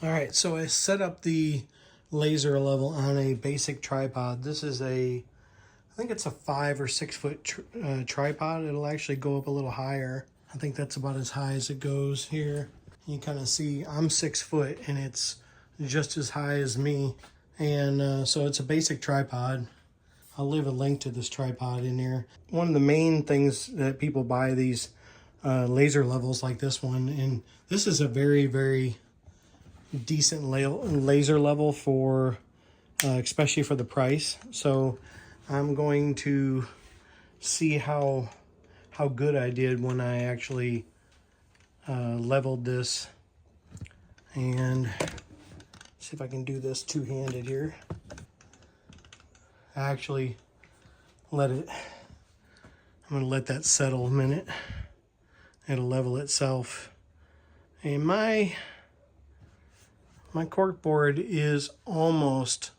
All right, so I set up the laser level on a basic tripod. This is I think it's a 5 or 6 foot tripod. It'll actually go up a little higher. I think that's about as high as it goes here. You kind of see I'm 6 foot and it's just as high as me. And so it's a basic tripod. I'll leave a link to this tripod in there. One of the main things that people buy these laser levels like this one, and this is a very, very decent laser level for especially for the price. So I'm going to see how good I did when I actually leveled this, and see if I can do this two-handed here. I actually I'm going to let that settle a minute. It'll level itself. And my corkboard is almost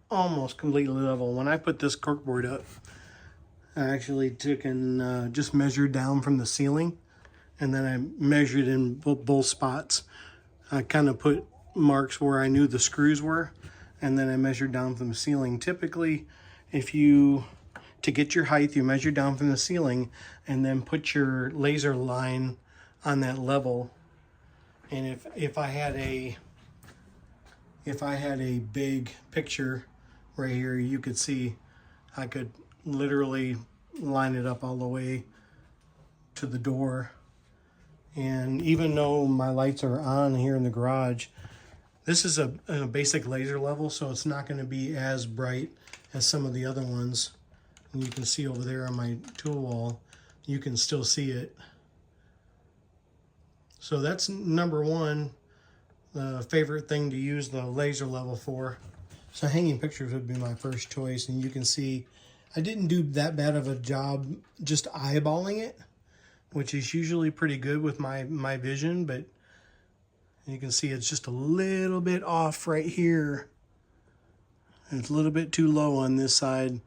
completely level. When I put this corkboard up, I actually took and just measured down from the ceiling, and then I measured in both spots. I kind of put marks where I knew the screws were, and then I measured down from the ceiling. Typically, to get your height, you measure down from the ceiling and then put your laser line on that level. And if I had a big picture right here, you could see I could literally line it up all the way to the door. And even though my lights are on here in the garage, this is a basic laser level, so it's not going to be as bright as some of the other ones. And you can see over there on my tool wall, you can still see it. So that's number one, the favorite thing to use the laser level for. So hanging pictures would be my first choice, and you can see I didn't do that bad of a job just eyeballing it, which is usually pretty good with my vision, but you can see it's just a little bit off right here. It's a little bit too low on this side,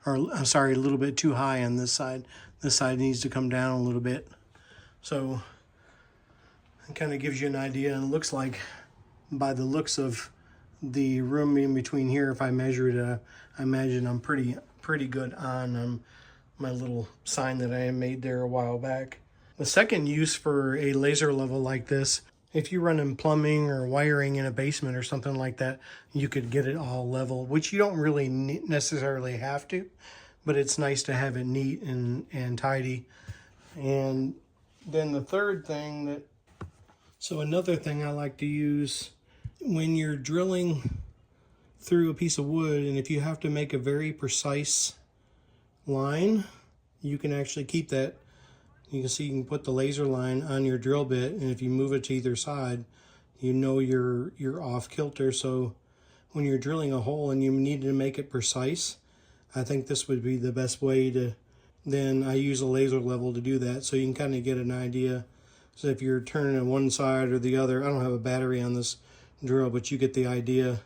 or I'm sorry, a little bit too high on this side. This side needs to come down a little bit. So it kind of gives you an idea, and it looks like by the looks of the room in between here, if I measured it, I imagine I'm pretty good on my little sign that I made there a while back. The second use for a laser level like this, if you're running plumbing or wiring in a basement or something like that, you could get it all level, which you don't really necessarily have to, but it's nice to have it neat and tidy. And then the third thing so another thing I like to use when you're drilling through a piece of wood, and if you have to make a very precise line, you can actually keep that. You can see you can put the laser line on your drill bit, and if you move it to either side, you know you're off kilter. So when you're drilling a hole and you need to make it precise, I think this would be the best way to. Then I use a laser level to do that, so you can kind of get an idea. So if you're turning on one side or the other, I don't have a battery on this drill, but you get the idea.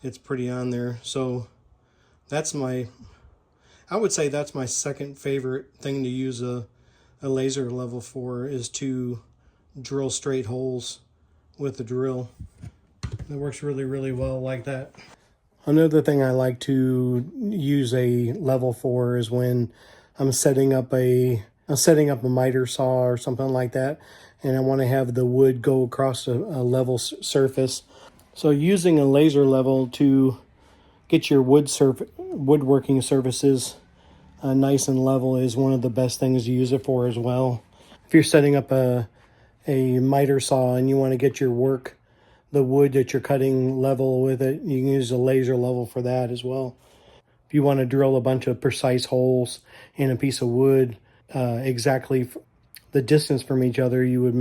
It's pretty on there. So that's I would say that's my second favorite thing to use a laser level for, is to drill straight holes with the drill. It works really, really well like that. Another thing I like to use a level for is when I'm setting up a miter saw or something like that, and I want to have the wood go across a level surface. So using a laser level to get your woodworking surfaces nice and level is one of the best things to use it for as well. If you're setting up a miter saw and you want to get the wood that you're cutting level with it, you can use a laser level for that as well. If you want to drill a bunch of precise holes in a piece of wood, exactly the distance from each other, you would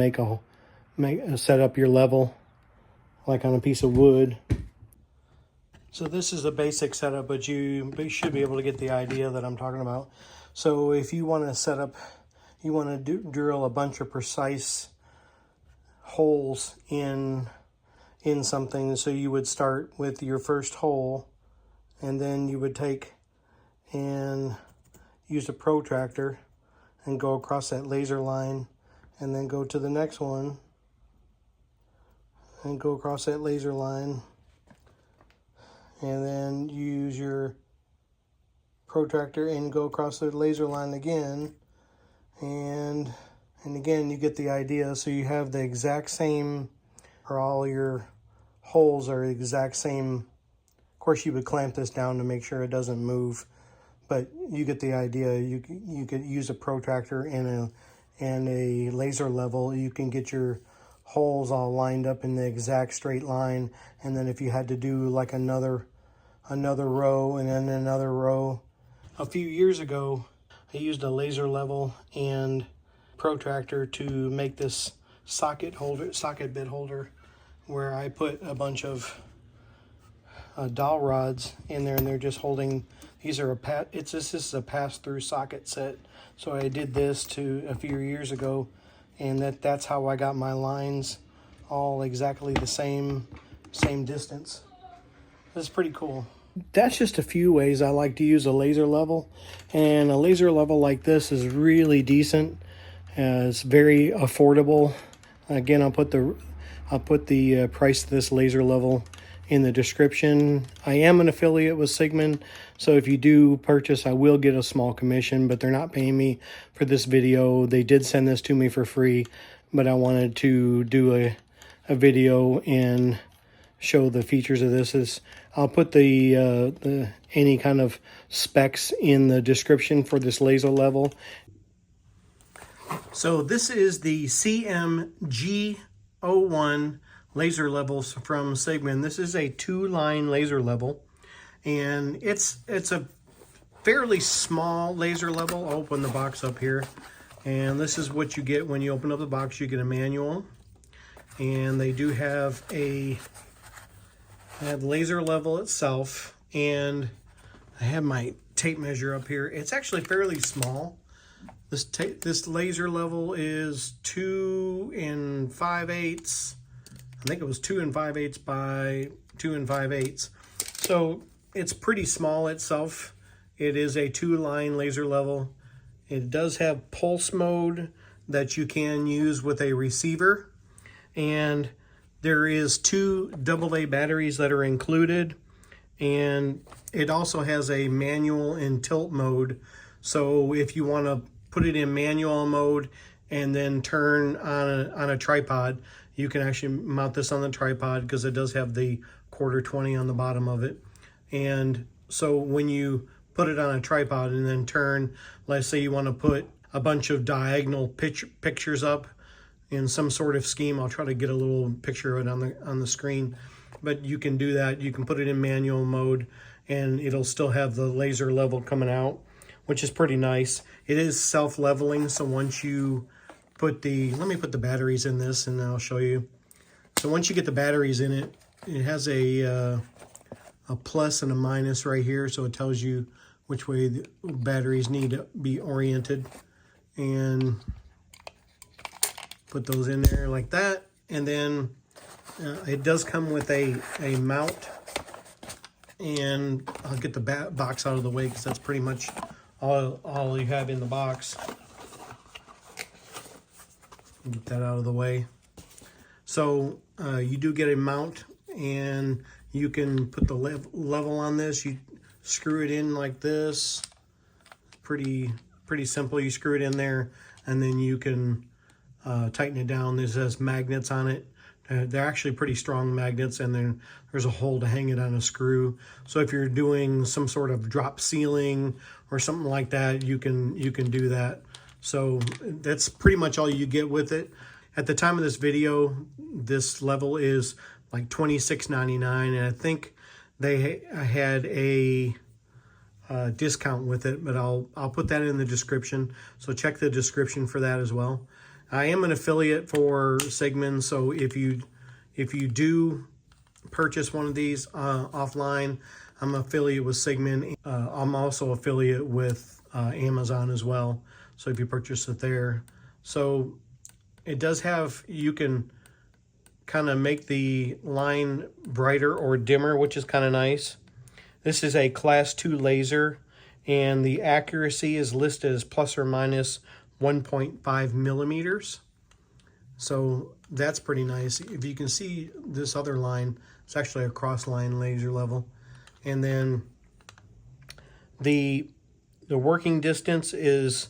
set up your level like on a piece of wood. So this is a basic setup, but you should be able to get the idea that I'm talking about. So if you want to drill a bunch of precise holes in something, so you would start with your first hole, and then you would take and use a protractor and go across that laser line, and then go to the next one, and go across that laser line. And then use your protractor and go across the laser line again. And again, you get the idea. So you have the exact same, or all your holes are the exact same. Of course, you would clamp this down to make sure it doesn't move, but you get the idea. You could use a protractor and a laser level. You can get your holes all lined up in the exact straight line. And then if you had to do like another row and then another row. A few years ago, I used a laser level and protractor to make this socket bit holder, where I put a bunch of dowel rods in there, and they're just holding. These are this is a pass-through socket set. So I did this a few years ago, and that's how I got my lines all exactly the same distance. That's pretty cool. That's just a few ways I like to use a laser level, and a laser level like this is really decent. It's very affordable. Again, I'll put the price of this laser level in the description. I am an affiliate with Cigman, so if you do purchase, I will get a small commission, but they're not paying me for this video. They did send this to me for free, but I wanted to do a video and show the features of this. I'll put the any kind of specs in the description for this laser level. So this is the CMG01 laser levels from Cigman. This is a 2-line laser level, and it's a fairly small laser level. I'll open the box up here, and this is what you get when you open up the box. You get a manual, and they do have a laser level itself, and I have my tape measure up here. It's actually fairly small. This laser level is 2 5/8. I think it was 2 5/8 by 2 5/8. So it's pretty small itself. It is a 2-line laser level. It does have pulse mode that you can use with a receiver, and there is 2 AA batteries that are included, and it also has a manual and tilt mode. So if you want to put it in manual mode and then turn on a tripod, you can actually mount this on the tripod, because it does have the 1/4-20 on the bottom of it. And so when you put it on a tripod and then turn, let's say you want to put a bunch of diagonal pictures up in some sort of scheme. I'll try to get a little picture of it on the screen, but you can do that. You can put it in manual mode, and it'll still have the laser level coming out, which is pretty nice. It is self-leveling, so once you put let me put the batteries in this, and I'll show you. So once you get the batteries in it, it has a plus and a minus right here, so it tells you which way the batteries need to be oriented, and put those in there like that. And then it does come with a mount, and I'll get the box out of the way, because that's pretty much all you have in the box. Get that out of the way. So you do get a mount, and you can put the level on this. You screw it in like this. Pretty simple. You screw it in there, and then you can tighten it down. This has magnets on it. They're actually pretty strong magnets, and then there's a hole to hang it on a screw. So if you're doing some sort of drop ceiling or something like that, you can do that. So that's pretty much all you get with it. At the time of this video, this level is like $26.99, and I think they had a discount with it, but I'll put that in the description. So check the description for that as well. I am an affiliate for Cigman, so if you do purchase one of these offline, I'm an affiliate with Cigman. I'm also affiliate with Amazon as well, so if you purchase it there. So it does have, you can kind of make the line brighter or dimmer, which is kind of nice. This is a class 2 laser, and the accuracy is listed as plus or minus 1.5 millimeters. So that's pretty nice. If you can see this other line, it's actually a cross line laser level. And then the working distance is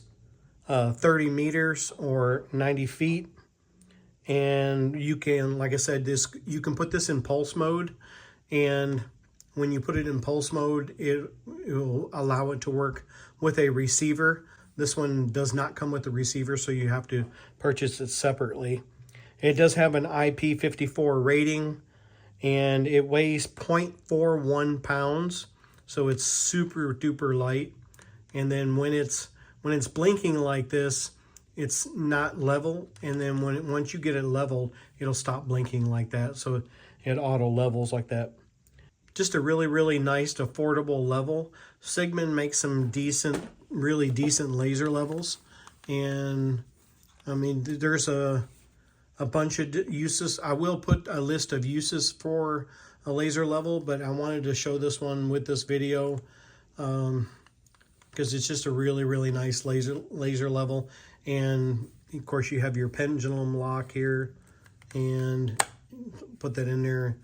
30 meters or 90 feet. And you can, like I said, you can put this in pulse mode, and when you put it in pulse mode, it will allow it to work with a receiver. This one does not come with the receiver, so you have to purchase it separately. It does have an IP54 rating, and it weighs 0.41 pounds, so it's super duper light. And then when it's blinking like this, it's not level, and then once you get it level, it'll stop blinking like that, so it auto levels like that. Just a really nice affordable level. Cigman makes some really decent laser levels, and I mean, there's a bunch of uses. I will put a list of uses for a laser level, but I wanted to show this one with this video because it's just a really nice laser level. And of course you have your pendulum lock here, and put that in there,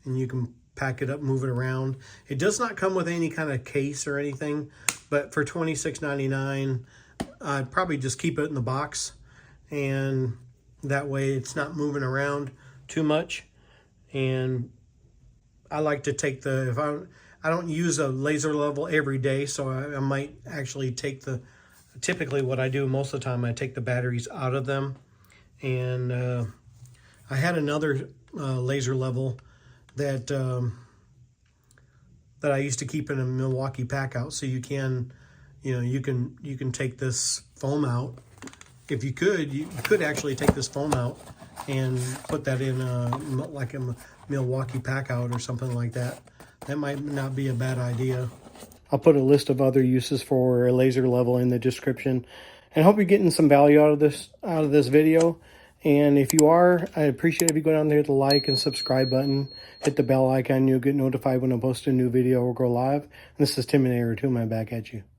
and you can pack it up, move it around. It does not come with any kind of case or anything, but for $26.99, I'd probably just keep it in the box, and that way it's not moving around too much. And I like to take I don't use a laser level every day, so I might actually take typically what I do most of the time, I take the batteries out of them. And I had another laser level that I used to keep in a Milwaukee pack out. So you can take this foam out. If you could actually take this foam out and put that in like a Milwaukee pack out or something like that. That might not be a bad idea. I'll put a list of other uses for a laser level in the description, and I hope you're getting some value out of this video. And if you are, I appreciate if you go down there, hit the like and subscribe button, hit the bell icon, you'll get notified when I post a new video or go live. And this is Tim and Air 2, my back at you.